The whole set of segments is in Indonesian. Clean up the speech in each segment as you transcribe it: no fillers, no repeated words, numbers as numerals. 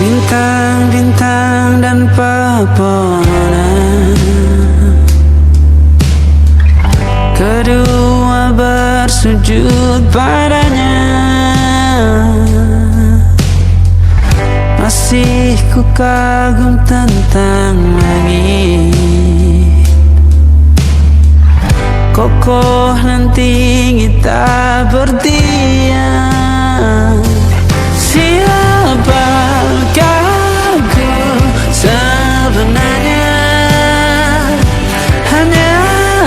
bintang-bintang dan pepohonan, kedua bersujud padanya. Masih ku kagum tentang langit, kokoh dan tinggi tak berdiam. Siapakah aku sebenarnya? Hanya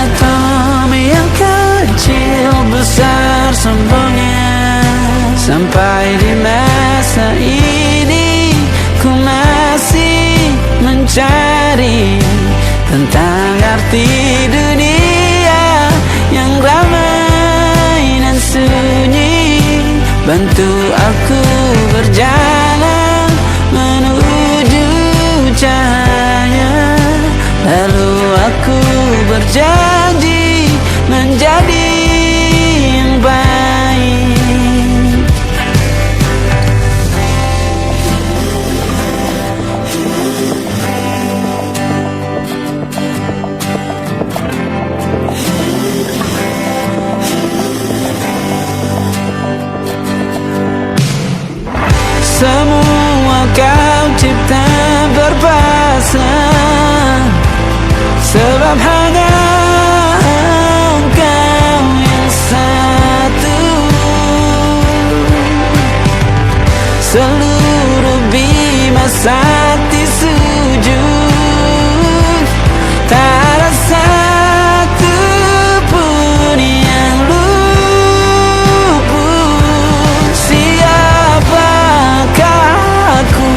atom yang kecil besar sombongnya. Sampai di masa ini ku masih mencari tentang arti dunia yang ramai dan sunyi. Bantu aku berjalan menuju cahaya, lalu aku berjanji menjadi yang baik. Semua kau cipta berpasang, sebab hanya engkau yang satu. Seluruh bima sakti sujud, tak ada satu pun yang luput. Siapakah aku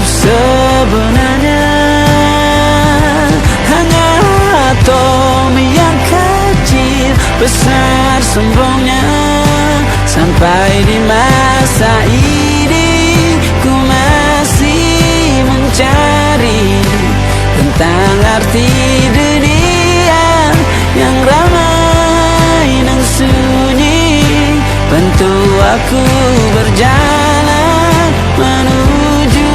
sebenarnya? Hanya atom yang kecil besar sombongnya. Sampai di masa ini ku masih mencari tentang arti dunia yang ramai dan sunyi. Bantu aku berjalan menuju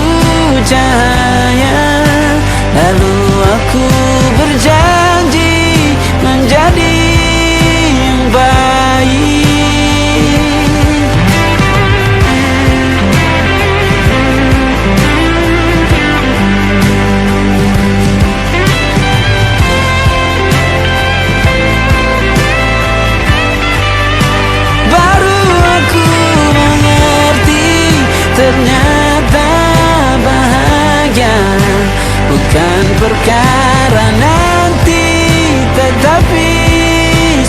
cahaya, lalu aku berjanji menjadi yang baik. Baru aku mengerti, ternyata bahagia bukan perkara nanti, tetapi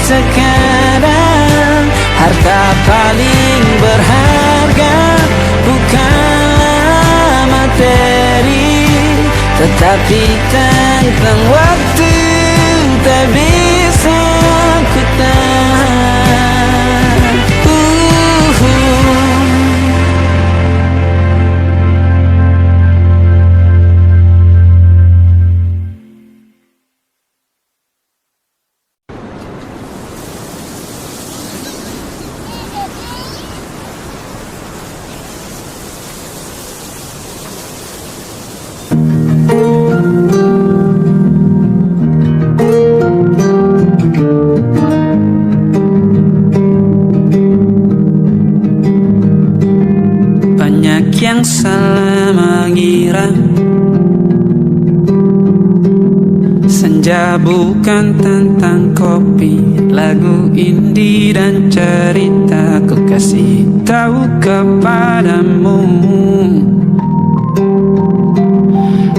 sekarang. Harta paling berharga bukanlah materi, tetapi tentang waktu tak bisa ku tahan. Yang salah mengira senja bukan tentang kopi, lagu indie dan cerita ku kasih tahu kepadamu.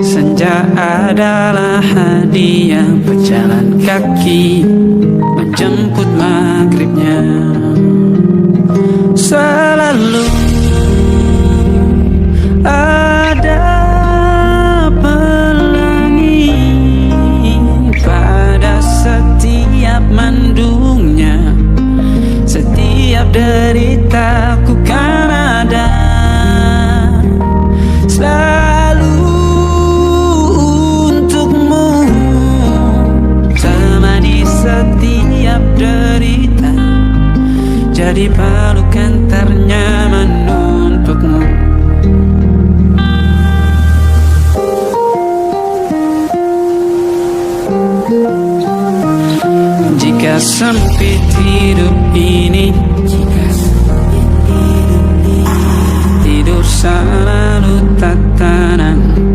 Senja adalah hadiah berjalan kaki menjemput maghribnya. Selalu ada pelangi pada setiap mendungnya. Setiap derita ku kan ada selalu untukmu. Temani setiap derita, jadi pelukan ternyata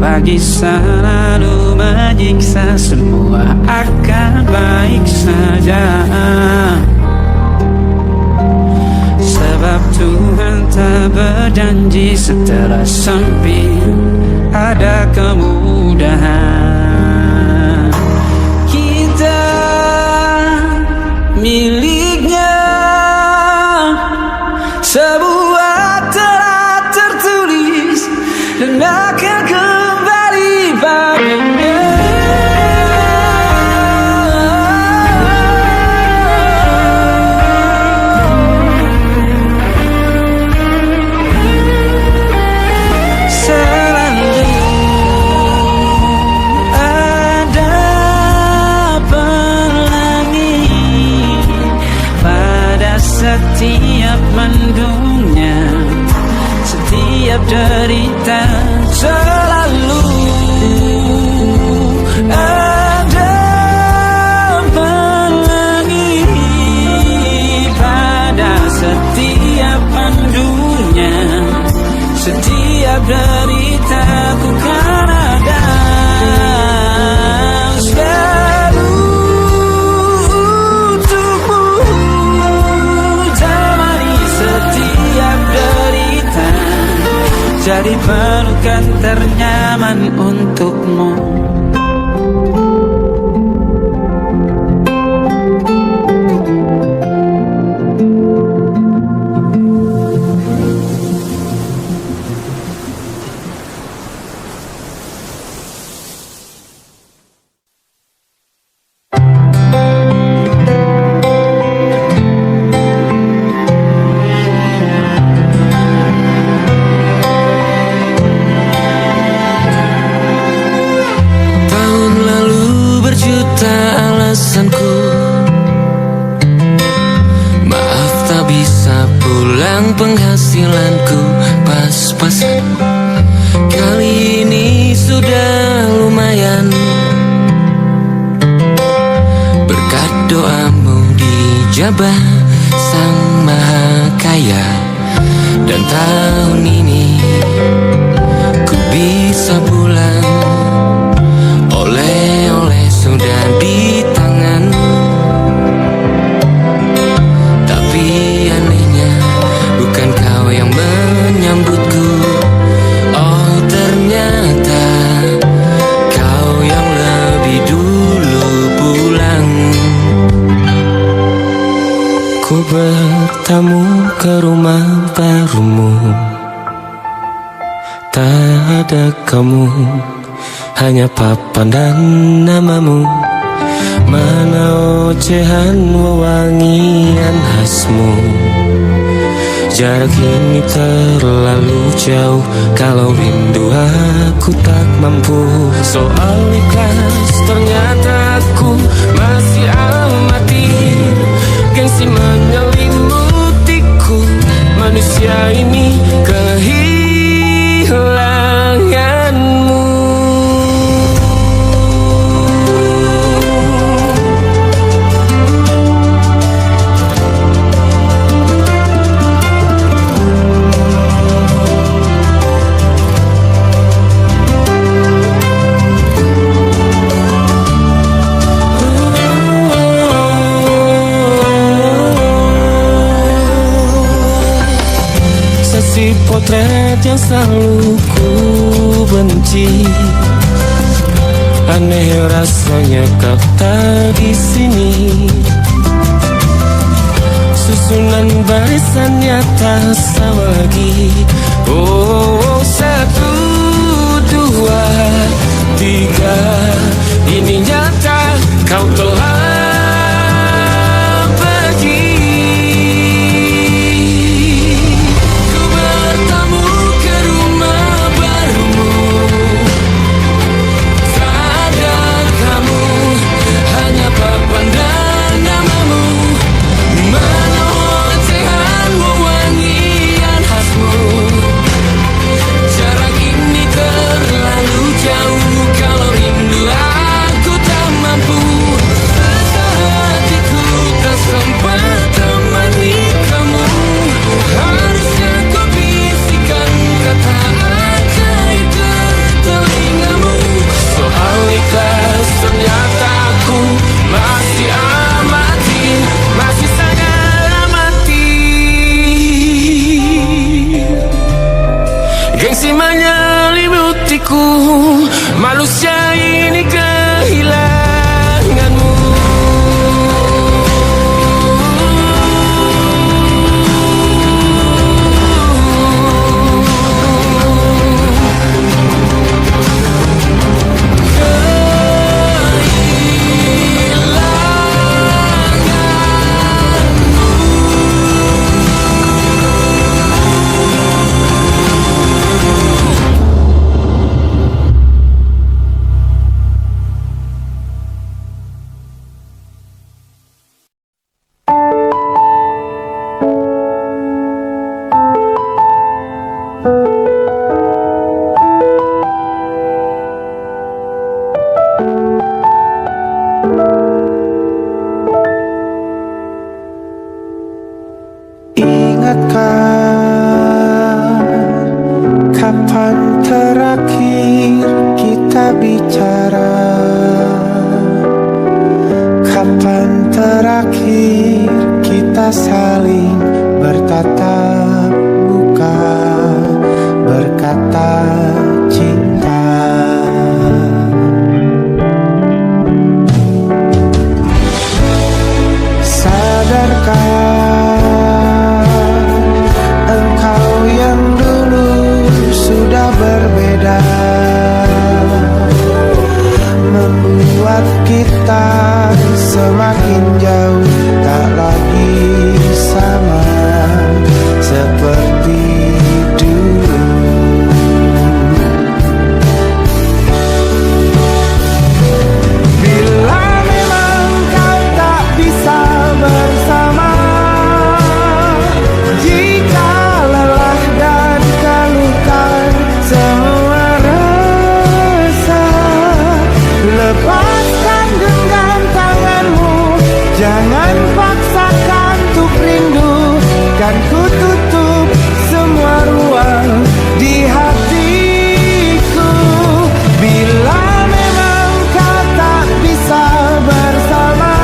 pagi selalu menyiksa, semua akan baik saja. Sebab Tuhan tak berjanji setelah sempit ada kemudahan. Kita miliknya, sebuah telah tertulis dan akan kembali padanya. Selalu ada pelangi pada setiap mendungnya, setiap derita. Selalu ada pelangi pada setiap mendungnya, setiap derita ku kan ada. Selalu untukmu temani setiap derita, jadi pelukan ternyaman untukmu. Alasanku maaf tak bisa pulang, penghasilanku pas-pasan. Kali ini sudah lumayan, berkat doamu dijabah Sang Maha Kaya. Dan tahun ini ku bisa pulang, oleh-oleh sudah di tangan. Tapi anehnya bukan kau yang menyambutku. Oh ternyata kau yang lebih dulu pulang. Ku bertamu ke rumah barumu, tak ada kamu, hanya papan dan namamu. Mana ocehan wewangian khasmu. Jarak ini terlalu jauh, kalau rindu aku tak mampu. Soal ikhlas ternyata aku masih amati, gengsi menyelimutiku. Manusia ini kehilanganmu. Potret yang selalu ku benci, aneh rasanya kau tak di sini. Susunan barisannya tak sama lagi. Oh, 1, 2, 3, ini nyata kau telah pergi. Mana ocehan wewangian khasmu. Gengsi menyelimutiku, manusia ini kehilanganmu. Ingatkah kapan terakhir kita bicara? Kapan terakhir kita saling bertatap muka, berkata cinta? Sadarkah berbeda, membuat kita semakin jauh, tak lagi sama seperti dulu. Bila memang kau tak bisa bersama, jika lelah dan keluhkan semua rasa, lepaskan genggam tanganmu, jangan paksakan untuk rindu, kan ku tutup semua ruang di hatiku. Bila memang kau tak bisa bersama,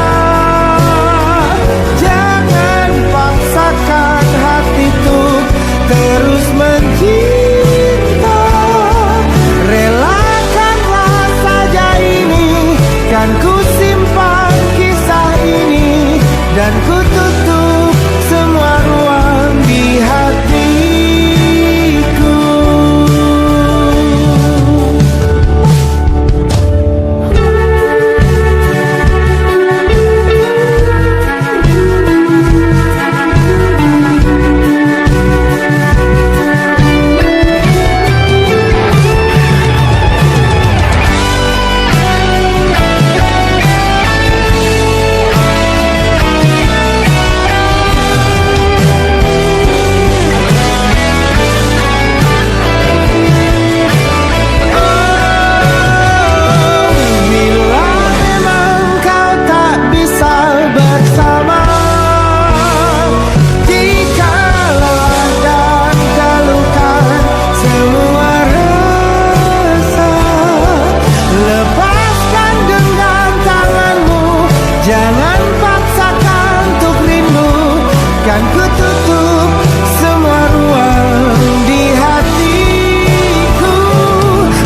jangan paksakan hatiku terus mencinta. Relakanlah saja ini, kan ku simpan kisah ini, dan ku tutup semua ruang di hatiku. Jangan paksakan untuk rindu, kan ku tutup semua ruang di hatiku.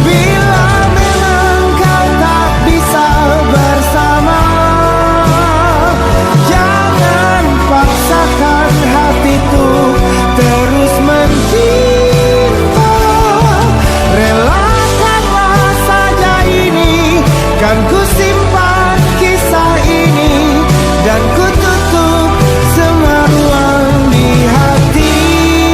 Bila memang kau tak bisa bersama, jangan paksakan hatiku terus mencinta. Relakanlah saja ini, kan ku simpan kisah ini, dan ku tutup semua ruang di hatiku.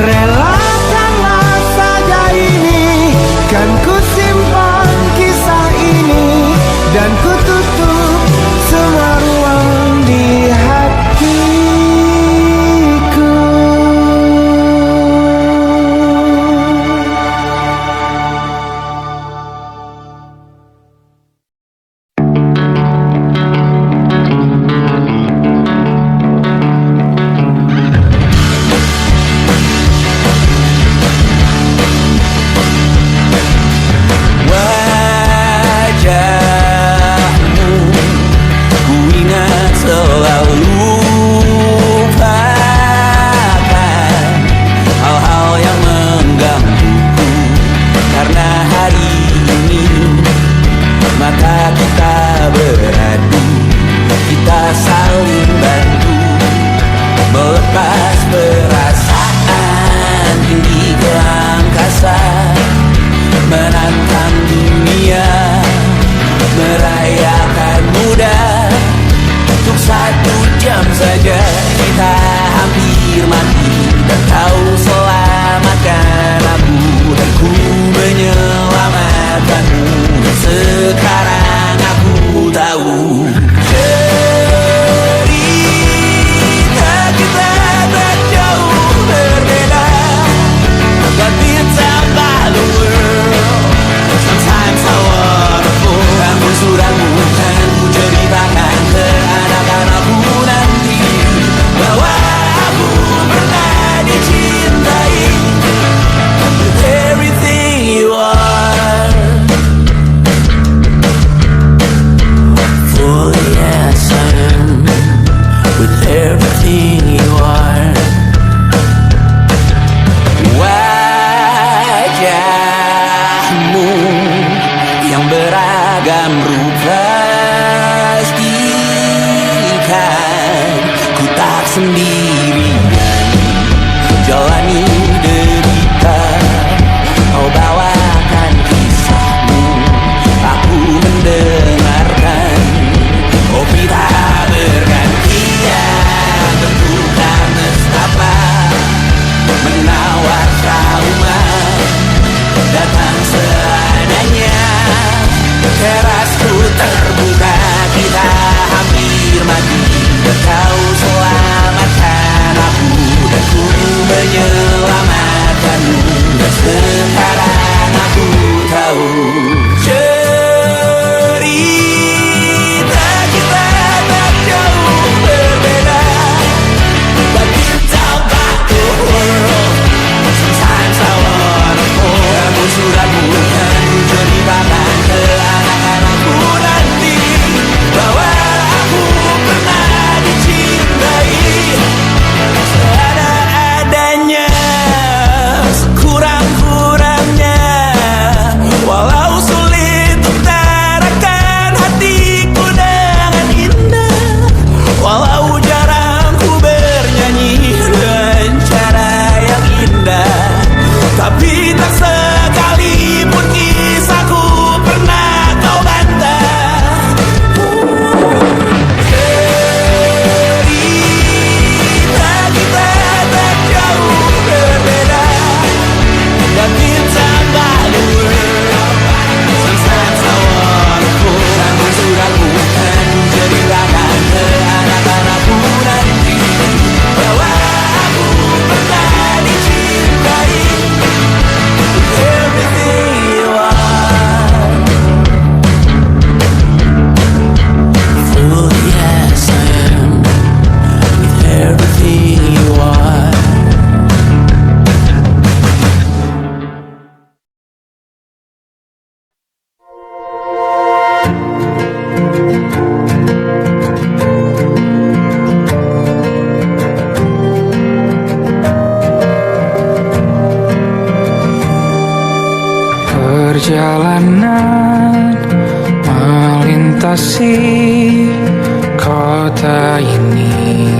Relakanlah saja ini, kan ku simpan kisah ini, dan ku tutup semua ruang di hatiku. Wajah saya akan mudah. Untuk 1 jam saja kita hampir mati, dan kau selamatkan aku, dan ku menyelamatkanmu. Dan sekarang aku tahu cerita kita tak jauh berbeda. But it's about the world. Sometimes I wanna fall. Kamu suratmu kan ku ceritakan ke anak-anakku nanti, bahwa aku pernah dicintai with everything you are. For yes I am, with everything you are. Wajahmu yang beragam rupa pastikan ku tak sendirian jalani derita. Kau bawakan kisahmu, aku mendengarkan. Kopi tak bergantian, bertukar nestapa, menawar trauma, datang seadanya. Terasku terbuka, kita hampir mati, dan kau selamatkan aku, dan ku menyelamatkanmu. Dan sekarang aku tahu cerita kita tak jauh berbeda. But it's about the world. Sometimes I wanna fall. Kamu suratmu kan ku ceritakan ke anak-anakku nanti, bahwa aku pernah dicintai seadanya, sekurang-kurangnya. Walau sulit utarakan hatiku dengan indah, walau jarang ku bernyanyi dengan cara yang indah, tapi tak sekalipun kisahku pernah kau bantah. Cerita kita tak jauh berbeda, but it's about the world. Sometimes I wanna fall. Kamu suratmu kan ku ceritakan ke anak-anakku nanti, bahwa aku pernah dicintai with everything you are. For yes I am, with everything you are. Perjalanan melintasi kota ini,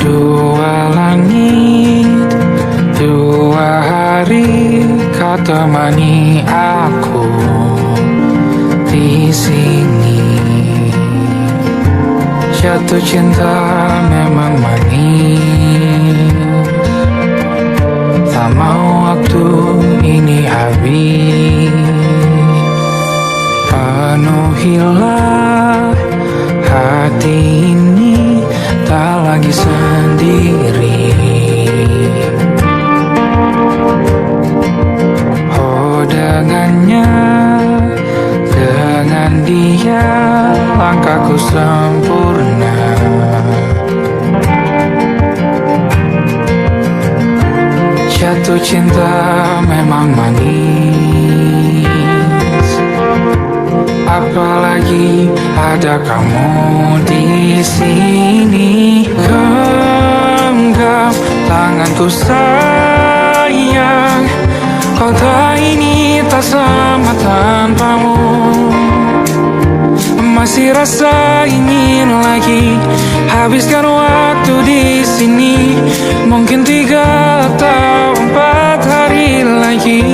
2 langit, 2 hari kau temani aku di sini. Jatuh cinta memang manis, tak mau waktu ini habis. Penuhilah hati ini, tak lagi sendiri. Oh dengannya, dengan dia langkahku sempurna. Jatuh cinta memang manis, apalagi ada kamu di sini. Genggam tanganku sayang, kota ini tak sama tanpamu. Masih rasa ingin lagi habiskan waktu di sini. Mungkin 3 atau 4 hari lagi.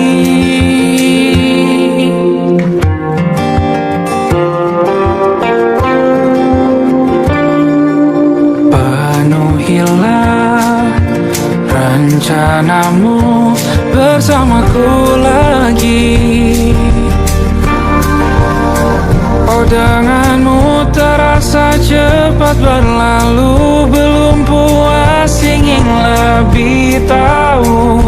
lebih tahu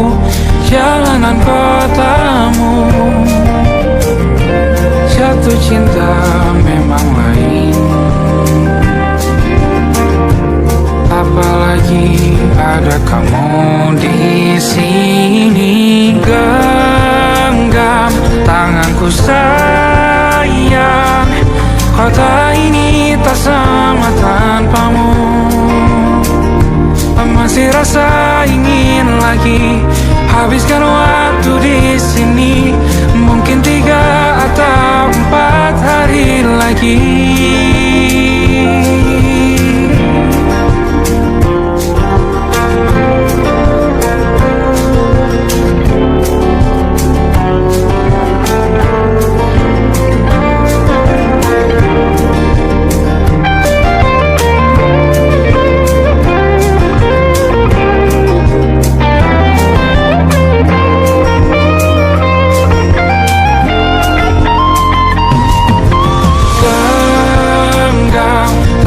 jalanan kotamu. Jatuh cinta memang lain, apalagi ada kamu di sini. Genggam tanganku sayang, kota ini tak sama tanpamu. Masih rasa ingin lagi habiskan waktu di sini. Mungkin 3 atau 4 hari lagi.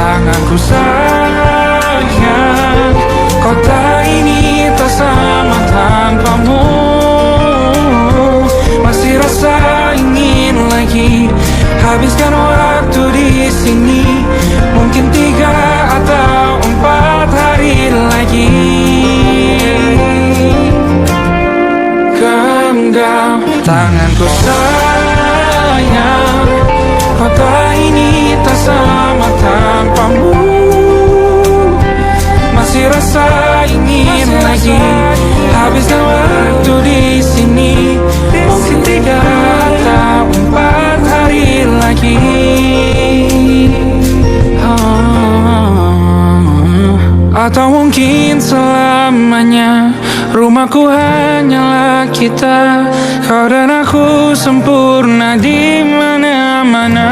Tanganku sayang, kota ini tak sama tanpamu. Masih rasa ingin lagi habiskan waktu di sini. Mungkin 3 atau 4 hari lagi. Genggam tanganku sayang, kota ini tak sama tanpamu. Masih rasa ingin lagi habiskan waktu di sini. Mungkin 3 atau 4 hari lagi. Atau mungkin selamanya. Rumahku hanyalah kita, kau dan aku sempurna di mana-mana.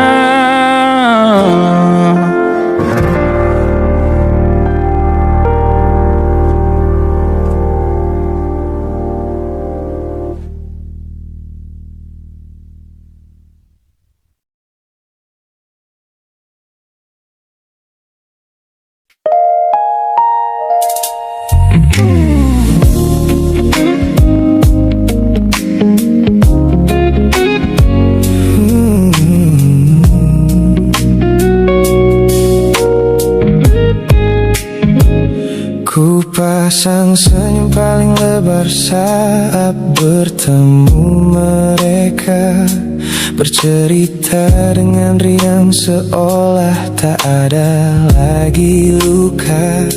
Ku pasang senyum paling lebar saat bertemu mereka, bercerita dengan riang seolah tak ada lagi luka.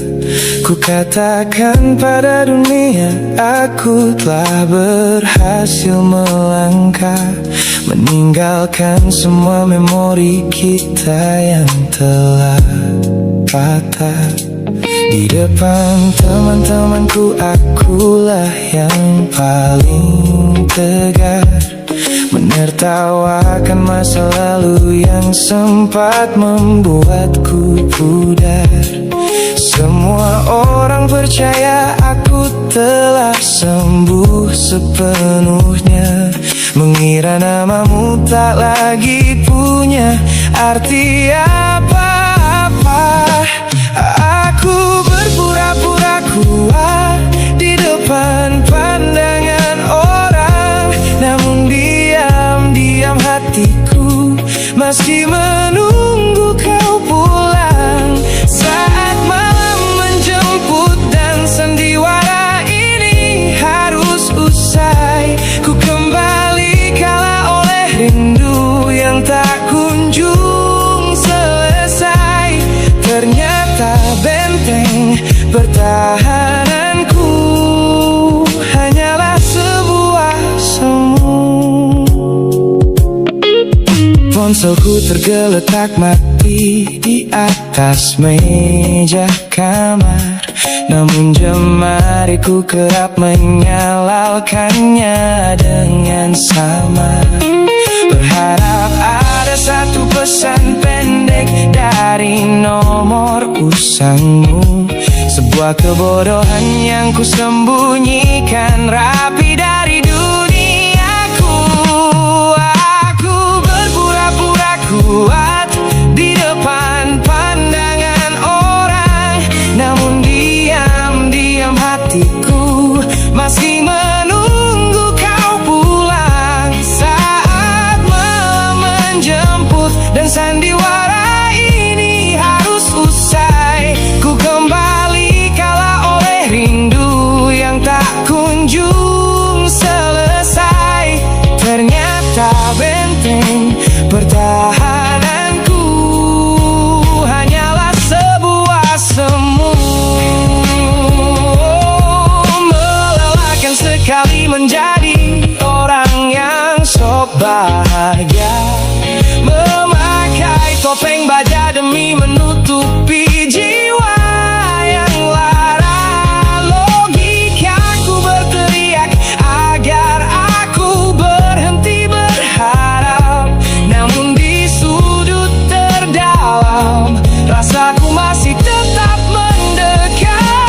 Ku katakan pada dunia aku telah berhasil melangkah, meninggalkan semua memori kita yang telah patah. Di depan teman-temanku akulah yang paling tegar, menertawakan masa lalu yang sempat membuatku pudar. Semua orang percaya aku telah sembuh sepenuhnya, mengira namamu tak lagi punya arti apa-apa. Aku berpura-pura kuat di depan pandangan orang, namun diam-diam hatiku masih menunggu kau pulang. Saat malam menjemput dan sandiwara ini harus usai, ku kembali kalah oleh rindu yang tak kunjung selesai. Ternyata benteng pertahananku hanyalah sebuah semu. Ponselku tergeletak mati di atas meja kamar, namun jemariku kerap menyalakannya dengan samar. Berharap ada satu pesan pendek dari nomor usangmu, sebuah kebodohan yang ku sembunyikan rapi dari duniaku. Aku berpura-pura kuat di depan pandangan orang, namun diam-diam hati sandiwara ini harus usai. Ku kembali kala oleh rindu yang tak kunjung selesai. Ternyata benteng pertahananku hanyalah sebuah semu. Melelahkan sekali menjadi orang yang sok bahagia, memakai topeng baja demi menutupi jiwa yang lara. Logikaku berteriak agar aku berhenti berharap, namun di sudut terdalam rasaku masih tetap mendekat.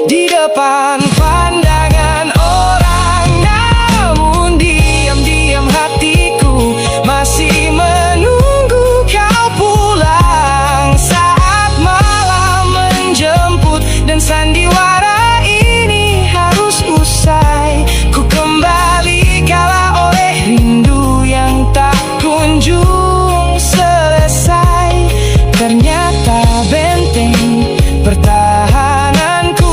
Di depan pandangan orang, namun diam-diam hatiku masih menunggu kau pulang saat malam menjemput. Dan sandiwara ini harus usai. Ku kembali kala oleh rindu yang tak kunjung selesai. Ternyata benteng pertahananku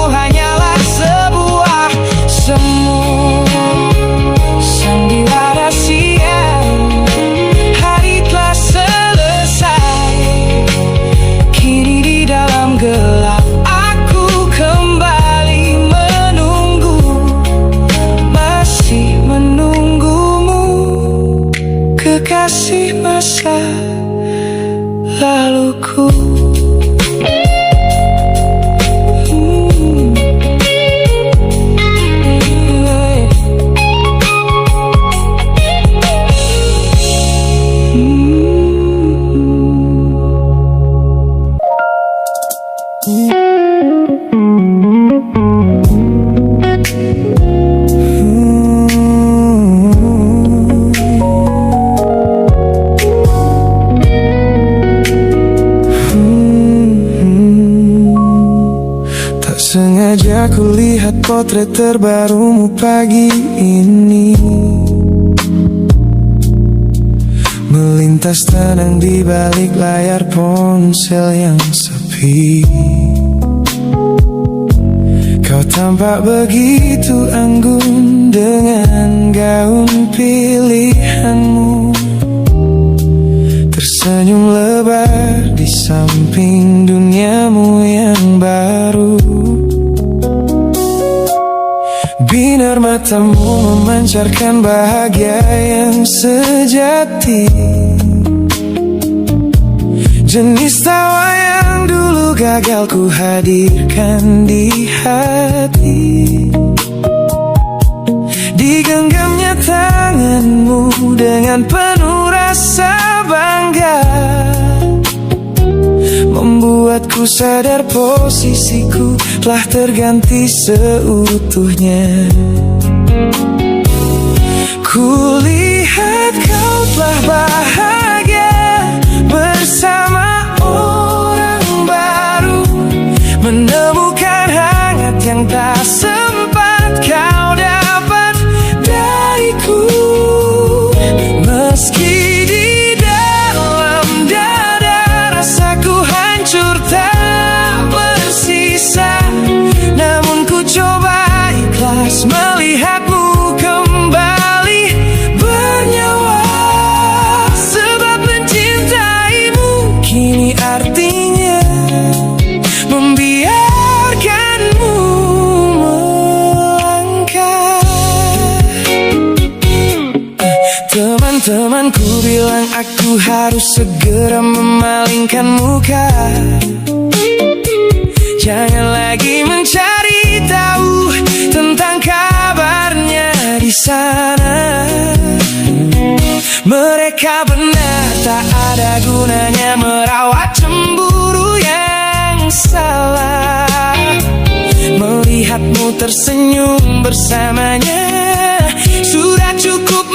hanyalah sebuah semu. Sandiwara siang, hari telah selesai. Kini di dalam gelap aku kembali menunggu, masih menunggumu, kekasih masa laluku. Sengaja ku lihat potret terbarumu pagi ini, melintas tenang di balik layar ponsel yang sepi. Kau tampak begitu anggun dengan gaun pilihanmu, tersenyum lebar di samping duniamu yang baru. Binar matamu memancarkan bahagia yang sejati, jenis tawa yang dulu gagal ku hadirkan di hati. Digenggamnya tanganmu dengan penuh rasa bangga, membuatku sadar posisiku telah terganti seutuhnya. Kulihat kau telah bahagia bersama orang baru, menemukan hangat yang tak sempat kau dapat dariku. Meski di dalam dada rasaku hancur tak bersisa, namun ku coba ikhlas melihatmu kembali bernyawa. Sebab mencintaimu kini artinya membiarkanmu melangkah. Teman-temanku bilang aku harus segera memalingkan muka, jangan lagi mencari tahu tentang kabarnya di sana. Mereka benar, tak ada gunanya merawat cemburu yang salah. Melihatmu tersenyum bersamanya sudah cukup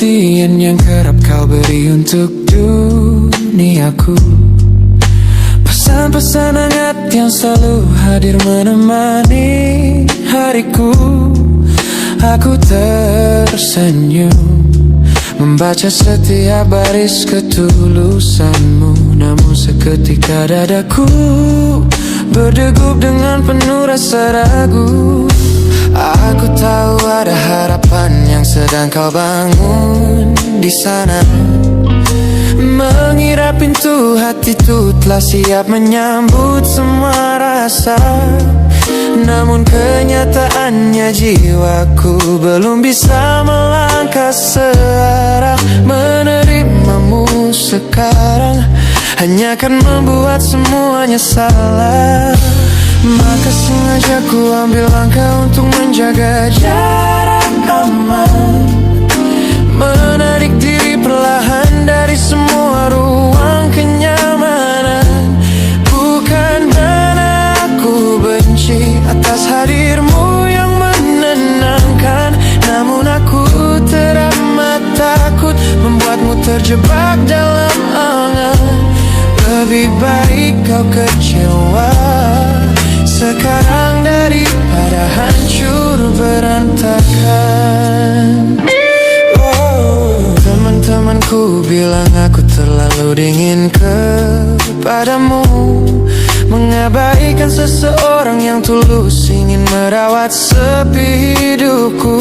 perhatian yang kerap kau beri untuk duniaku. Pesan-pesan hangat yang selalu hadir menemani hariku. Aku tersenyum membaca setiap baris ketulusanmu. Namun seketika dadaku berdegup dengan penuh rasa ragu. Aku tahu ada harapan yang sedang kau bangun di sana. Mengira pintu hati itu telah siap menyambut semua rasa. Namun kenyataannya jiwaku belum bisa melangkah searah. Menerimamu sekarang hanya akan membuat semuanya salah. Maka sengaja ku ambil langkah untuk menjaga jarak aman. Menarik diri perlahan dari semua ruang kenyamanan. Bukan karena aku benci atas hadirmu yang menenangkan, namun aku teramat takut membuatmu terjebak dalam angan. Lebih baik kau kecewa sekarang daripada hancur berantakan. Teman-temanku bilang aku terlalu dingin kepadamu, mengabaikan seseorang yang tulus ingin merawat sepi hidupku.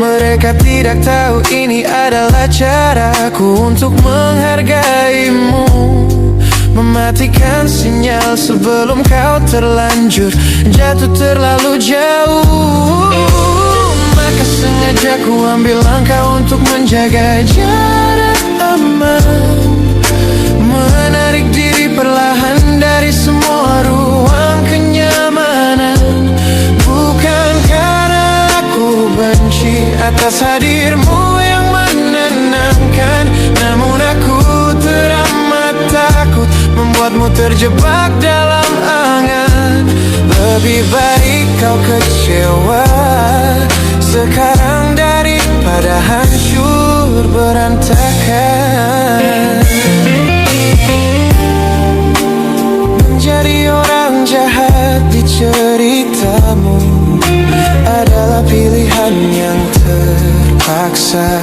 Mereka tidak tahu ini adalah caraku untuk menghargaimu. Mematikan sinyal sebelum kau terlanjur jatuh terlalu jauh. Maka sengaja ku ambil langkah untuk menjaga jarak aman. Menarik diri perlahan dari semua ruang kenyamanan. Bukan karena aku benci atas hadirmu yang menenangkan, namun aku teramat takut membuatmu terjebak dalam angan. Lebih baik kau kecewa sekarang daripada hancur berantakan. Menjadi orang jahat di ceritamu adalah pilihan yang terpaksa,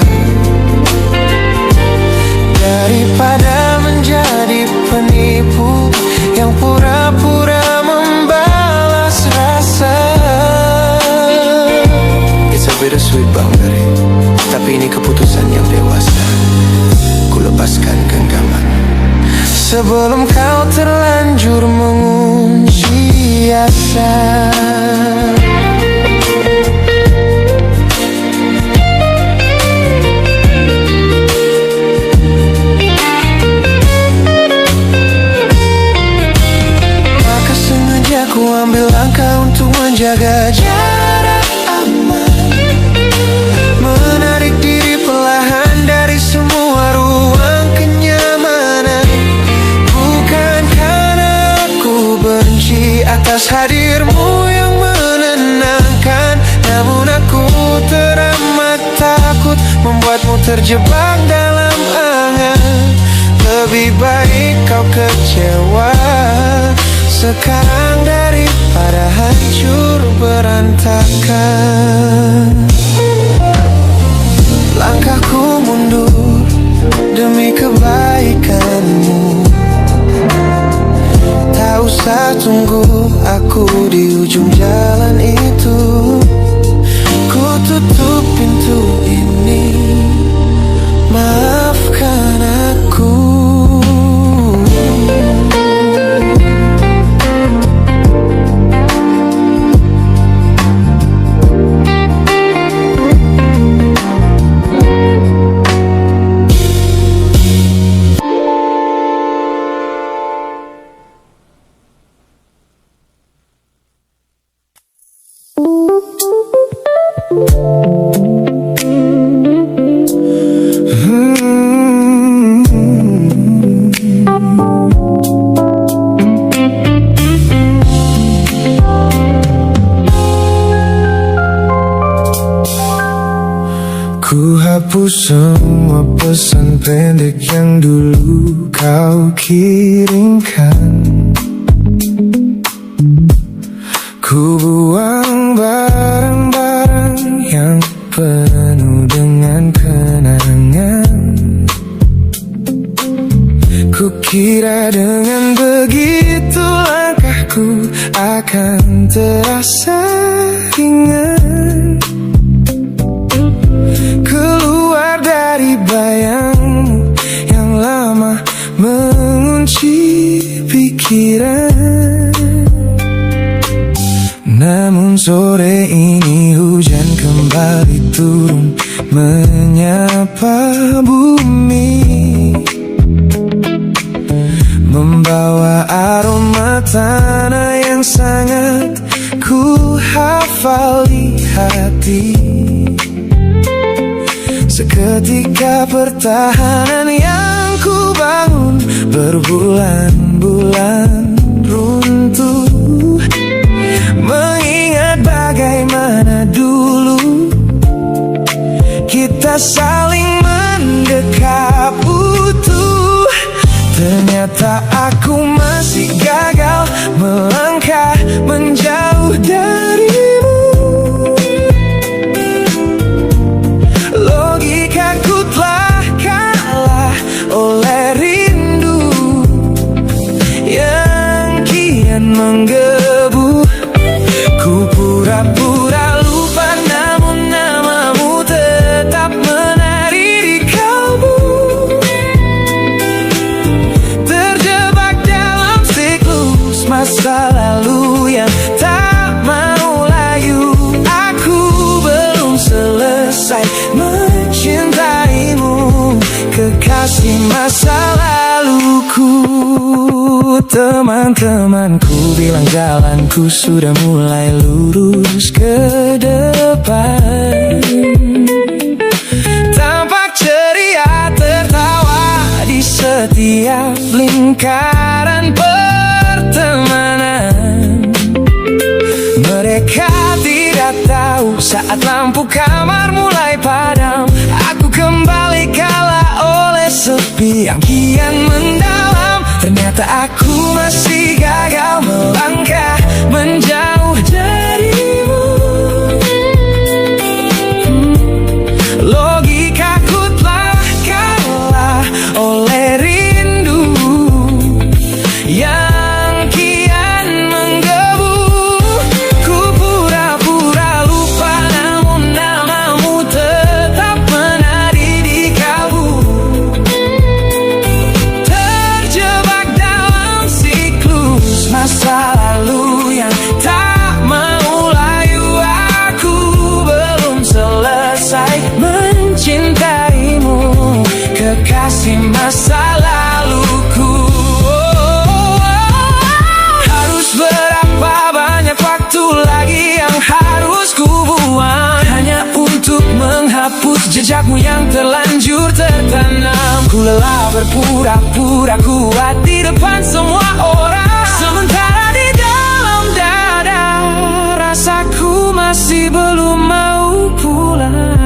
daripada menjadi penipu yang pura-pura membalas rasa. It's a bittersweet boundary, tapi ini keputusan yang dewasa. Ku lepaskan genggaman sebelum kau terlanjur mengunci asa. Ku ambil langkah untuk menjaga jarak aman. Menarik diri perlahan dari semua ruang kenyamanan. Bukan karena aku benci atas hadirmu yang menenangkan, namun aku teramat takut membuatmu terjebak dalam angan. Lebih baik kau kecewa sekarang daripada hancur berantakan. Langkahku mundur demi kebaikanmu. Tak usah tunggu aku di ujung jalan itu. Ku tutup pintu ini, maafkan aku. hapus semua pesan pendek yang dulu kau kirimkan. Ku buang barang-barang yang penuh dengan kenangan. Ku kira dengan begitu langkahku akan terasa ringan. Keluar dari bayangmu yang lama mengunci pikiran. Namun sore ini hujan kembali turun menyapa bumi, membawa aroma tanah yang sangat ku hafal di hati. Seketika pertahanan yang ku bangun berbulan-bulan runtuh. Mengingat bagaimana dulu kita saling mendekap utuh. Ternyata aku masih gagal melangkah menjauh darimu. Logikaku telah kalah oleh rindu yang kian menggebu. Ku pura-pura lupa namun namamu tetap menari di kalbu. Terjebak dalam siklus masa lalu yang tak mau layu. Aku belum selesai mencintaimu, kekasih masa laluku. Teman-temanku bilang jalanku sudah mulai lurus ke depan. Tampak ceria tertawa di setiap lingkaran pertemanan. Mereka tidak tahu saat lampu kamar mulai padam, aku kembali kalah oleh sepi yang kian mendalam. Ternyata aku masih gagal melangkah menjauh darimu. Logikaku telah kalah oleh rindu yang kian menggebu. Ku pura-pura lupa namun namamu tetap menari di kalbu. Terjebak dalam siklus masa lalu yang tak mau layu. Aku belum selesai mencintaimu, kekasih masa laluku. Harus berapa banyak waktu lagi yang harus ku buang hanya untuk menghapus jejakmu yang terlanjur tertanam. Ku lelah berpura-pura kuat di depan semua orang, sementara di dalam dada rasaku masih belum mau pulang.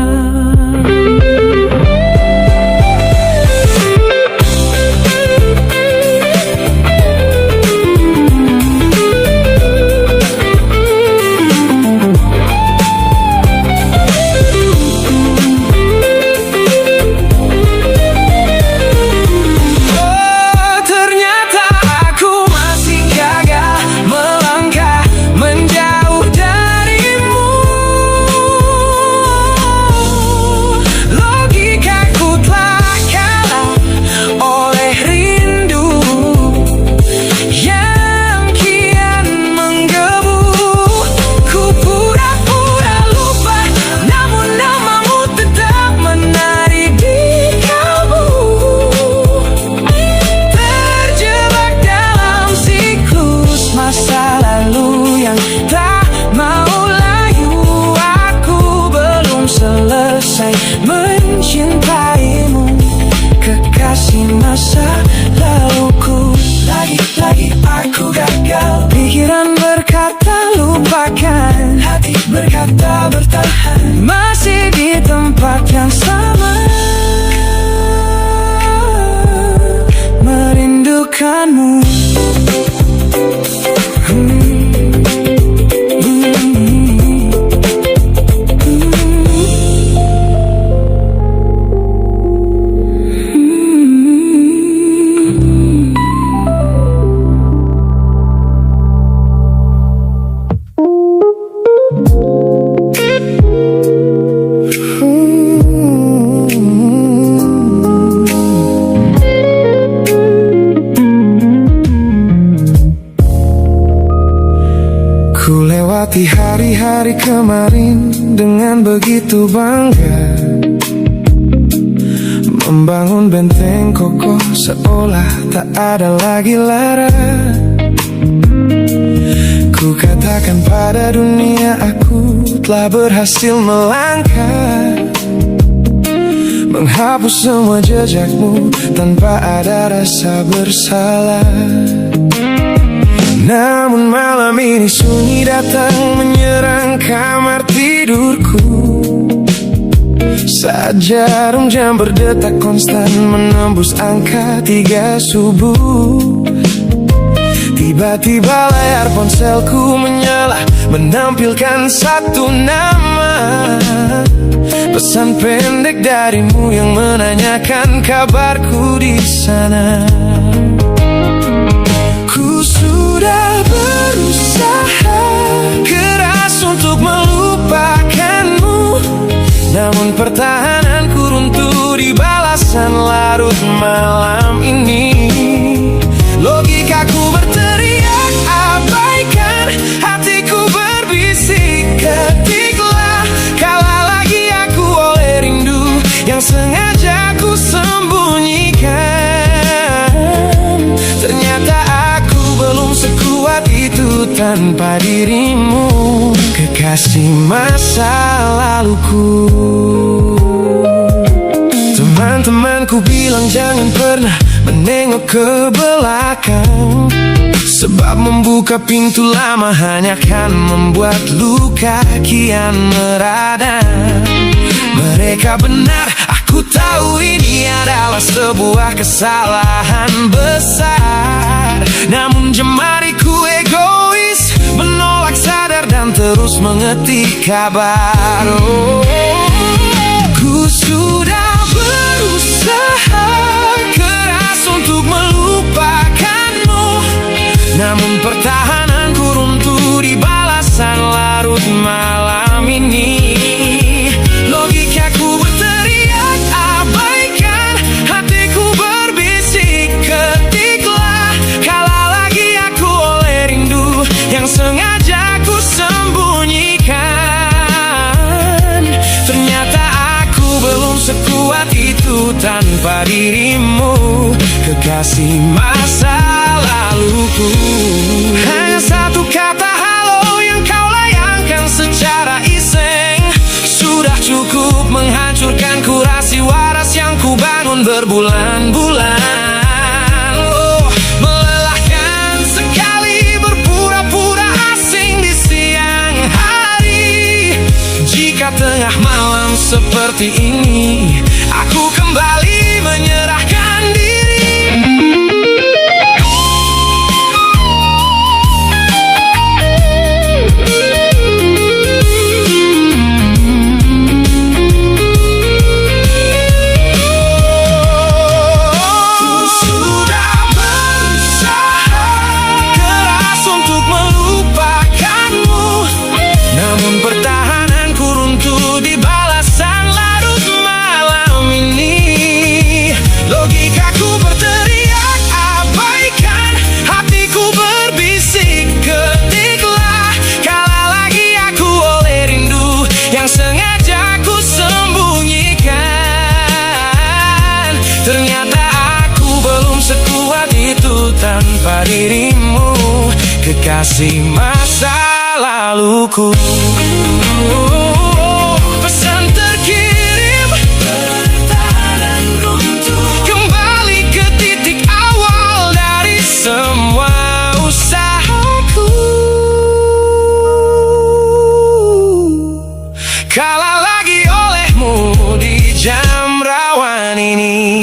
Mencintaimu, kekasih masa laluku. Lagi-lagi aku gagal. Pikiran berkata lupakan, hati berkata bertahan, masih di tempat yang sama. Melewati hari-hari kemarin dengan begitu bangga, membangun benteng kokoh seolah tak ada lagi lara. Ku katakan pada dunia aku telah berhasil melangkah, menghapus semua jejakmu tanpa ada rasa bersalah. Namun malam ini sunyi datang menyerang kamar tidurku, saat jarum jam berdetak konstan menembus angka 3 subuh. Tiba-tiba layar ponselku menyala, menampilkan satu nama, pesan pendek darimu yang menanyakan kabarku di sana. Ku sudah berusaha keras untuk melupakanmu, namun pertahananku runtuh di balasan larut malam ini. Logikaku berteriak abaikan, hatiku berbisik ketiklah. Kalah lagi aku oleh rindu yang sengaja ku sembunyikan. Ternyata aku belum sekuat itu tanpa dirimu, kekasih masa laluku. Teman-temanku bilang jangan pernah menengok ke belakang, sebab membuka pintu lama hanya akan membuat luka kian meradang. Mereka benar, aku tahu ini adalah sebuah kesalahan besar. Namun jemariku egois, menolak sadar dan terus mengetik kabar. Ku sudah berusaha keras untuk melupakanmu, namun pertahananku runtuh di balasan larut malam ini. Logikaku berteriak abaikan, hatiku berbisik ketiklah. Kalah lagi aku oleh rindu yang sengaja ku sembunyikan. Ternyata aku belum sekuat itu tanpa dirimu, kekasih masa laluku. Hanya satu kata halo yang kau layangkan secara iseng, sudah cukup menghancurkan kurasi waras yang ku bangun berbulan-bulan. Oh, melelahkan sekali berpura-pura asing di siang hari. Jika tengah malam seperti ini aku kembali menyerahkan diri. Tanpa dirimu, kekasih masa laluku. Pesan terkirim, bertahan runtuh, kembali ke titik awal dari semua usahaku. Kalah lagi olehmu di jam rawan ini.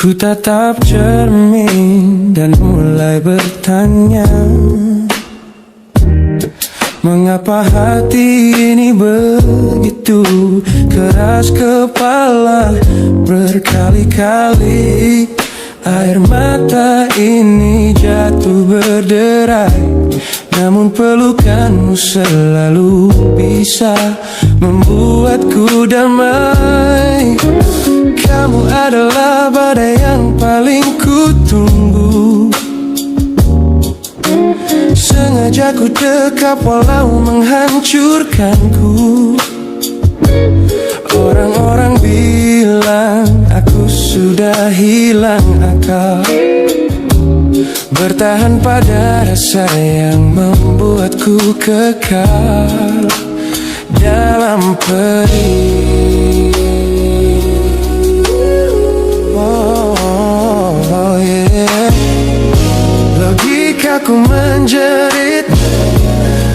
Ku tatap cermin dan mulai bertanya, mengapa hati ini begitu keras kepala? Berkali-kali air mata ini jatuh berderai, namun pelukanmu selalu bisa membuatku damai. Kamu adalah badai yang paling ku tunggu. Sengaja ku dekap walau menghancurkanku. Orang-orang bilang aku sudah hilang akal, bertahan pada rasa yang membuatku kekal dalam perih. Oh yeah. Logikaku menjerit,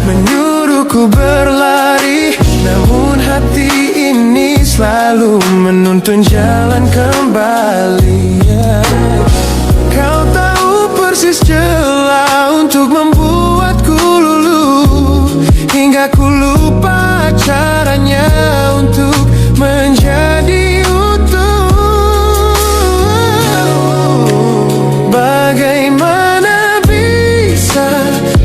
menyuruhku berlari, namun hati ini selalu menuntun jalan kembali. Kau tahu persis celah untuk membuatku luluh, hingga ku lupa caranya untuk menjadi utuh. Bagaimana bisa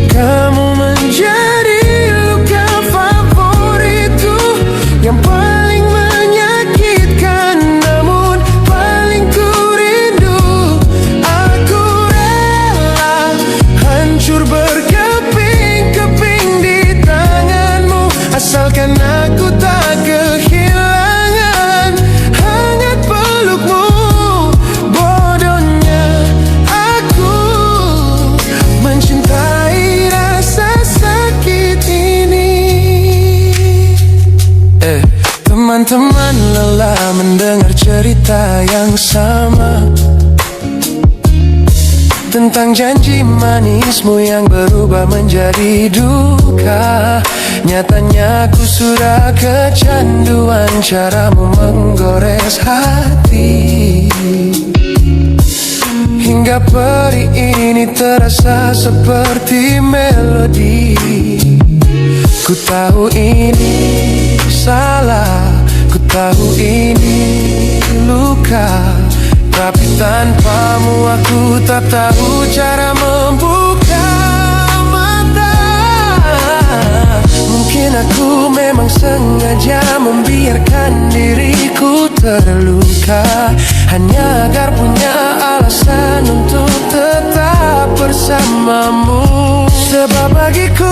kamu menjadi luka favoritku, yang paling menyakitkan namun paling ku rindu. Aku rela hancur berkeping-keping di tanganmu, asalkan aku tak kehilangan hangat pelukmu. Bodohnya aku mencintai rasa sakit ini. Teman-teman lelah mendengar cerita yang sama tentang janji manismu yang berubah menjadi duka. Nyatanya aku sudah kecanduan caramu menggores hati, hingga perih ini terasa seperti melodi. Ku tahu ini salah, ku tahu ini luka, tapi tanpamu aku tak tahu cara membuka mata. Mungkin aku memang sengaja membiarkan diriku terluka, hanya agar punya alasan untuk tetap bersamamu. Sebab bagiku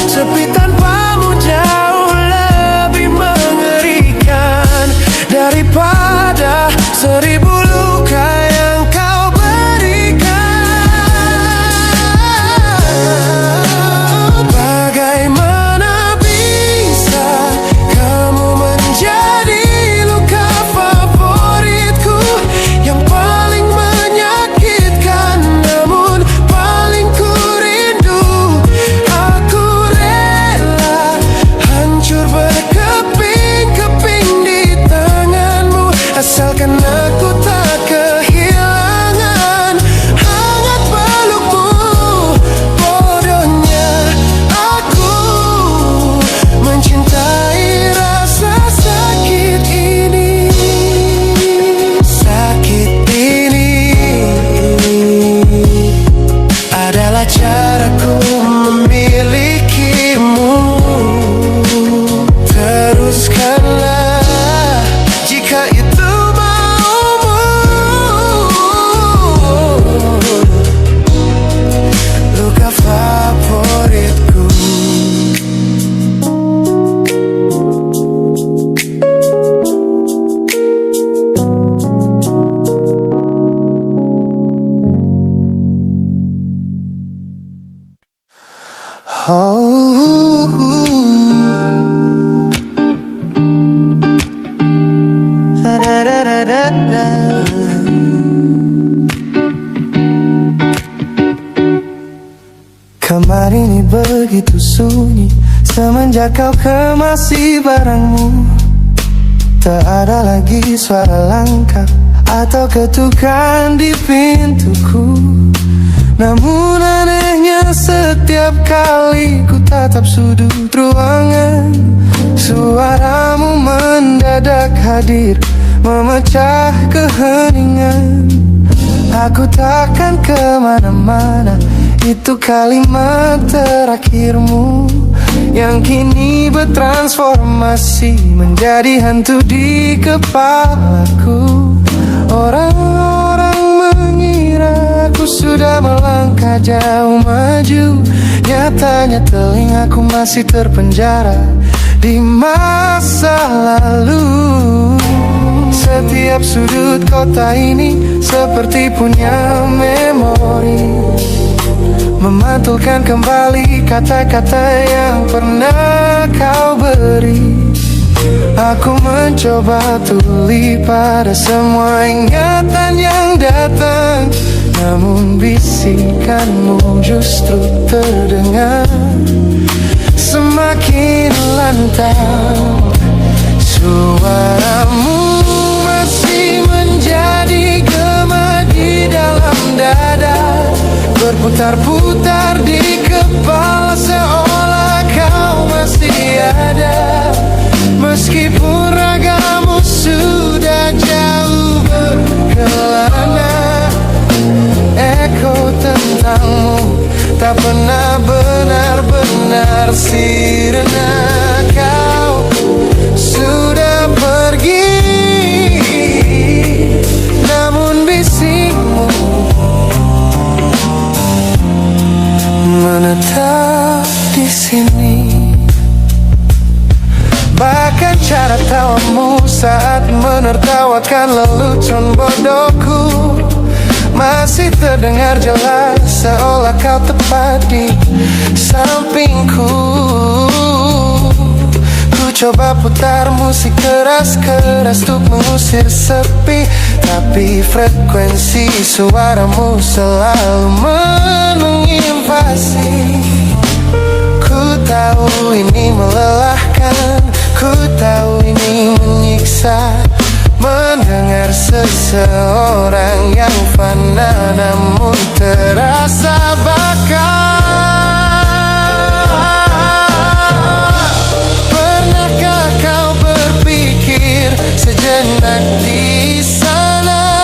sepi tanpamu jauh lebih mengerikan daripada 1000 luka yang kau berikan. Bagaimana bisa kamu menjadi luka favoritku, yang paling menyakitkan namun paling ku rindu. Aku rela hancur berkeping-keping di tanganmu, asalkan aku tak kehilangan hangat pelukmu. Bodohnya aku mencintai rasa sakit ini. Sakit ini adalah caraku memilikimu. Teruskanlah jika itu maumu. Luka favoritku. Kamar ini begitu sunyi semenjak kau kemasi barangmu. Tak ada lagi suara langkah atau ketukan di pintuku. Namun anehnya setiap kali ku tatap sudut ruangan, suaramu mendadak hadir, memecah keheningan. Aku takkan kemana-mana, itu kalimat terakhirmu yang kini bertransformasi menjadi hantu di kepalaku. Orang-orang mengira aku sudah melangkah jauh maju, nyatanya telingaku masih terpenjara di masa lalu. Setiap sudut kota ini seperti punya memori, memantulkan kembali kata-kata yang pernah kau beri. Aku mencoba tuli pada semua ingatan yang datang, namun bisikanmu justru terdengar semakin lantang. Suaramu masih menjadi gema di dalam dada, berputar-putar di kepala seolah kau masih ada. Meskipun ragamu sudah jauh berkelana, eko tentangmu tak pernah benar-benar sirna. Kau sudah pergi, namun bisikmu menetap di sini. Bahkan cara tawamu saat menertawakan lelucon bodohku masih terdengar jelas, seolah kau tepat di sampingku. Ku coba putar musik keras-keras untuk mengusir sepi, tapi frekuensi suaramu selalu menginvasi. Ku tahu ini melelahkan, ku tahu ini menyiksa, mendengar seseorang yang fana namun terasa bakal. Pernahkah kau berpikir sejenak di sana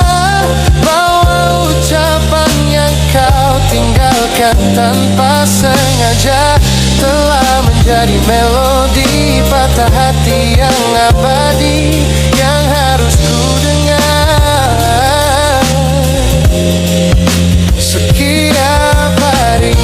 bahwa ucapan yang kau tinggalkan tanpa sengaja telah menjadi melodi patah hati yang abadi yang harus ku dengar setiap hari.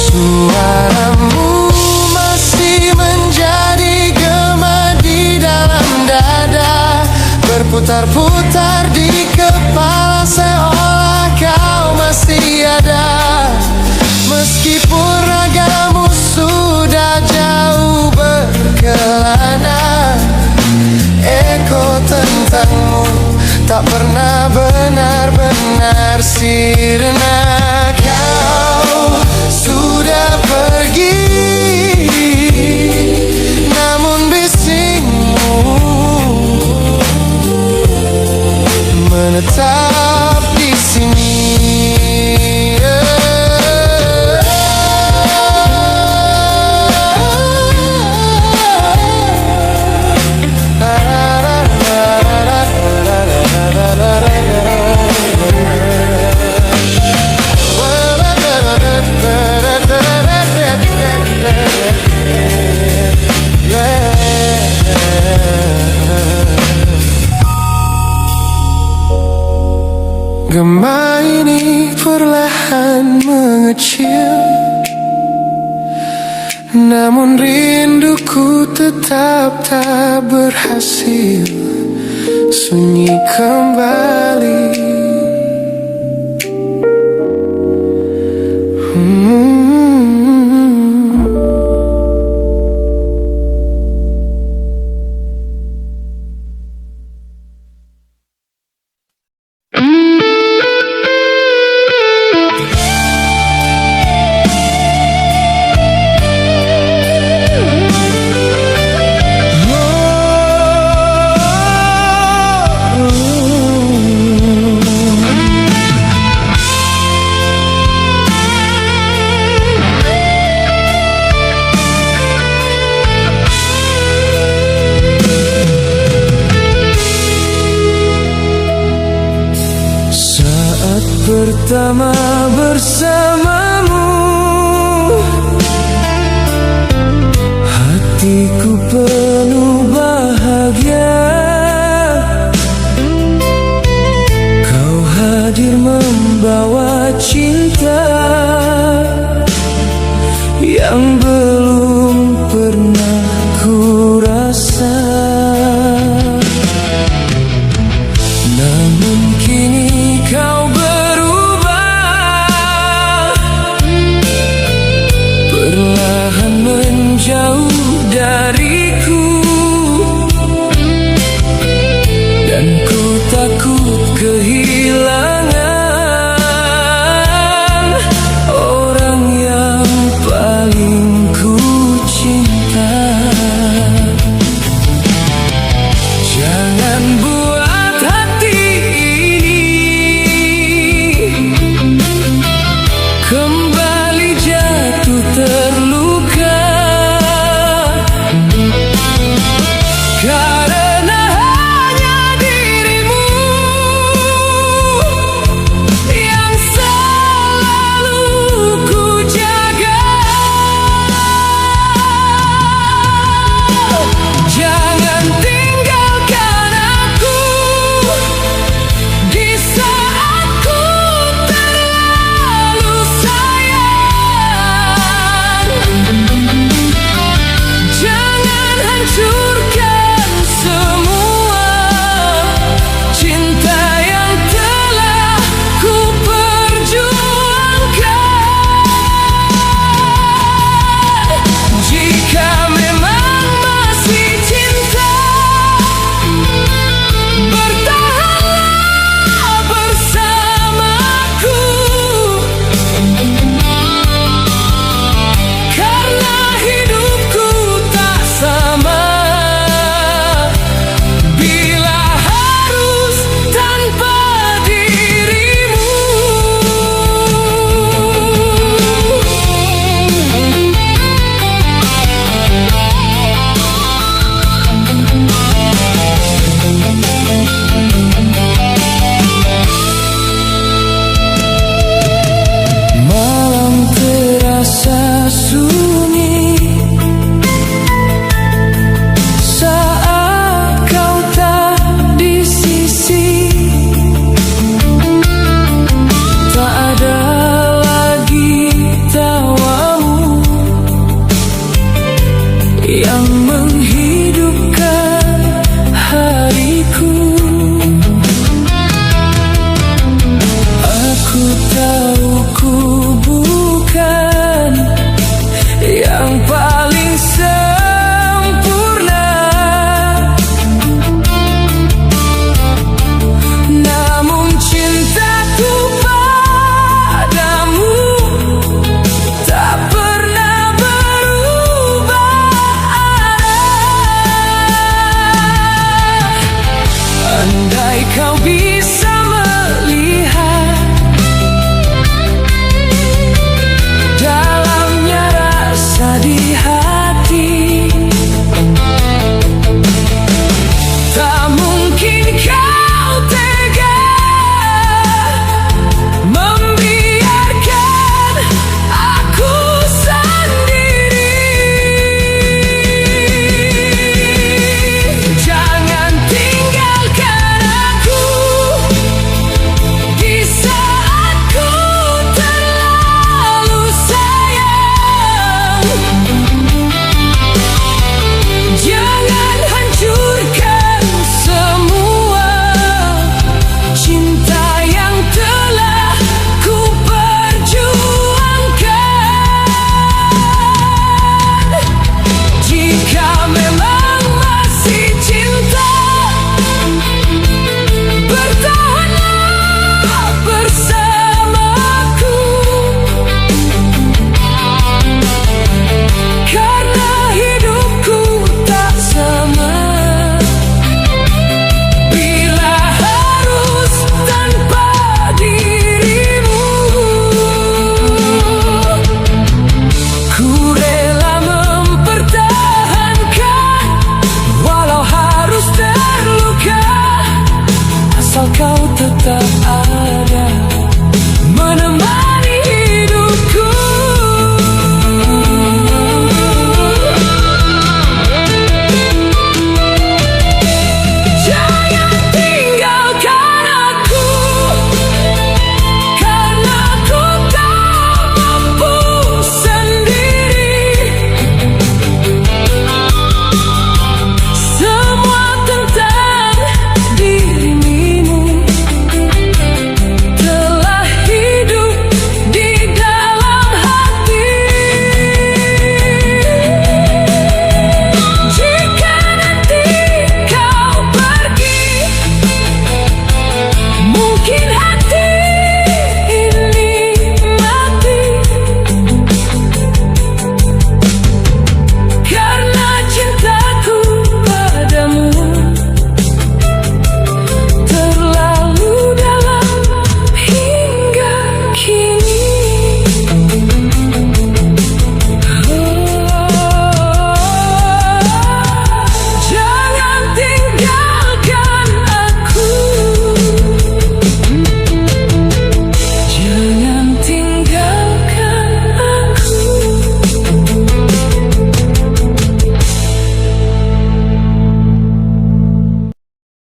Suaramu masih menjadi gema di dalam dada, berputar-putar di kepala seolah kau masih ada. Meskipun ragamu sudah jauh berkelana, eko tentangmu tak pernah benar-benar sirna. Kau sudah pergi, namun bisikmu menetap di sini. Gema ini perlahan mengecil, namun rinduku tetap tak berhasil sunyi kembali. pertama bersamamu. Hatiku penuh bahagia, kau hadir membawa cinta yang